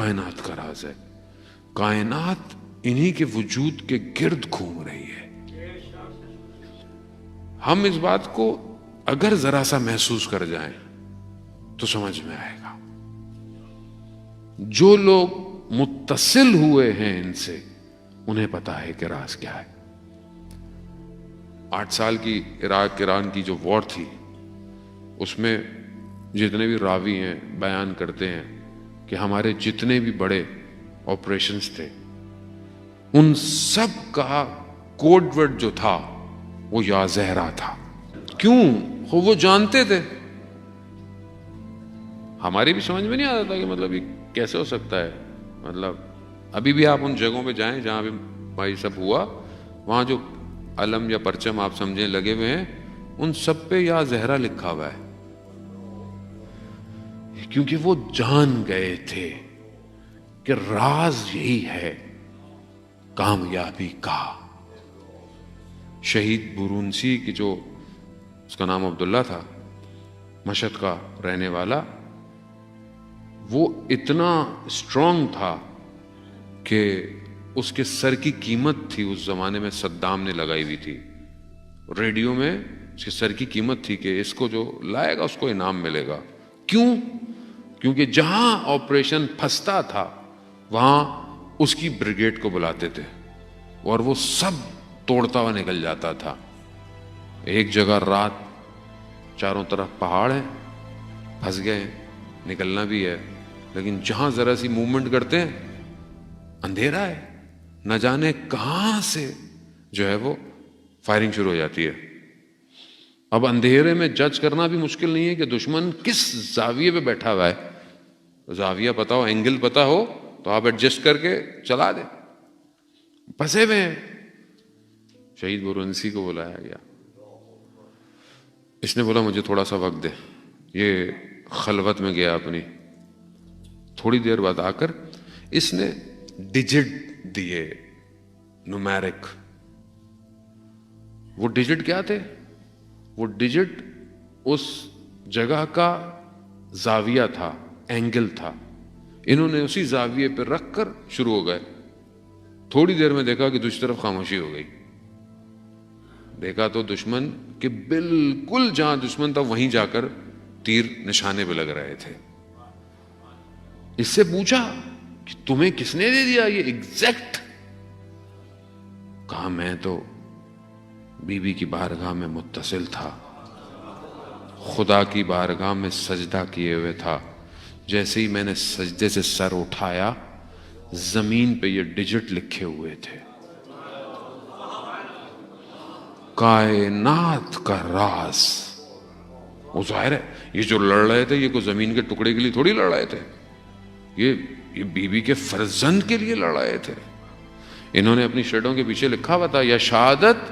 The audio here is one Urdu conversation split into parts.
کائنات کا راز ہے. کائنات انہی کے وجود کے گرد گھوم رہی ہے. ہم اس بات کو اگر ذرا سا محسوس کر جائیں تو سمجھ میں آئے گا. جو لوگ متصل ہوئے ہیں ان سے انہیں پتا ہے کہ راز کیا ہے. 8 سال کی عراق ایران کی جو وار تھی اس میں جتنے بھی راوی ہیں بیان کرتے ہیں کہ ہمارے جتنے بھی بڑے آپریشنز تھے ان سب کا کوڈ ورڈ جو تھا وہ یا زہرا تھا. کیوں؟ وہ جانتے تھے. ہماری بھی سمجھ میں نہیں آتا تھا کہ مطلب یہ کیسے ہو سکتا ہے. مطلب ابھی بھی آپ ان جگہوں پہ جائیں جہاں بھی بھائی سب ہوا, وہاں جو علم یا پرچم آپ سمجھیں لگے ہوئے ہیں ان سب پہ یا زہرا لکھا ہوا ہے, کیونکہ وہ جان گئے تھے کہ راز یہی ہے کامیابی کا. شہید برونسی کی جو اس کا نام عبداللہ تھا, مشہد کا رہنے والا, وہ اتنا اسٹرانگ تھا کہ اس کے سر کی قیمت تھی اس زمانے میں صدام نے لگائی ہوئی تھی. ریڈیو میں اس کے سر کی قیمت تھی کہ اس کو جو لائے گا اس کو انعام ملے گا. کیوں؟ کیونکہ جہاں آپریشن پھنستا تھا وہاں اس کی بریگیڈ کو بلاتے تھے اور وہ سب توڑتا ہوا نکل جاتا تھا. ایک جگہ رات, چاروں طرف پہاڑ ہیں, پھنس گئے, نکلنا بھی ہے, لیکن جہاں ذرا سی موومنٹ کرتے ہیں اندھیرا ہے, نہ جانے کہاں سے جو ہے وہ فائرنگ شروع ہو جاتی ہے. اب اندھیرے میں جج کرنا بھی مشکل نہیں ہے کہ دشمن کس زاویے پہ بیٹھا ہوا ہے. زاویہ پتا ہو, اینگل پتا ہو تو آپ ایڈجسٹ کر کے چلا دیں. پھنسے ہوئے ہیں. شہید برونسی کو بلایا گیا. اس نے بولا مجھے تھوڑا سا وقت دے. یہ خلوت میں گیا اپنی. تھوڑی دیر بعد آ کر اس نے ڈیجٹ دیے, نومیرک. وہ ڈیجٹ کیا تھے؟ وہ ڈیجٹ اس جگہ کا زاویہ تھا, اینگل تھا. انہوں نے اسی زاویے پہ رکھ کر شروع ہو گئے. تھوڑی دیر میں دیکھا کہ دوسری طرف خاموشی ہو گئی. دیکھا تو دشمن کہ بالکل جہاں دشمن تھا وہیں جا کر تیر نشانے پہ لگ رہے تھے. اس سے پوچھا کہ تمہیں کس نے دے دیا یہ ایگزیکٹ؟ کہا میں تو بی بی کی بارگاہ میں متصل تھا, خدا کی بارگاہ میں سجدہ کیے ہوئے تھا. جیسے ہی میں نے سجدے سے سر اٹھایا زمین پہ یہ ڈیجٹ لکھے ہوئے تھے. کائنات کا راز. وہ ظاہر ہے یہ جو لڑ رہے تھے یہ کوئی زمین کے ٹکڑے کے لیے تھوڑی لڑ رہے تھے, یہ بی بی کے فرزند کے لیے لڑ رہے تھے. انہوں نے اپنی شرٹوں کے پیچھے لکھا ہوا تھا یا شہادت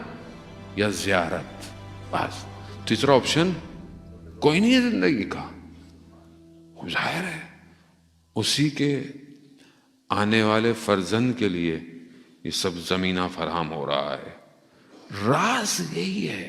یا زیارت, بس. تیسرا آپشن کوئی نہیں ہے زندگی کا. ظاہر ہے اسی کے آنے والے فرزند کے لیے یہ سب زمینہ فراہم ہو رہا ہے. راز یہی ہے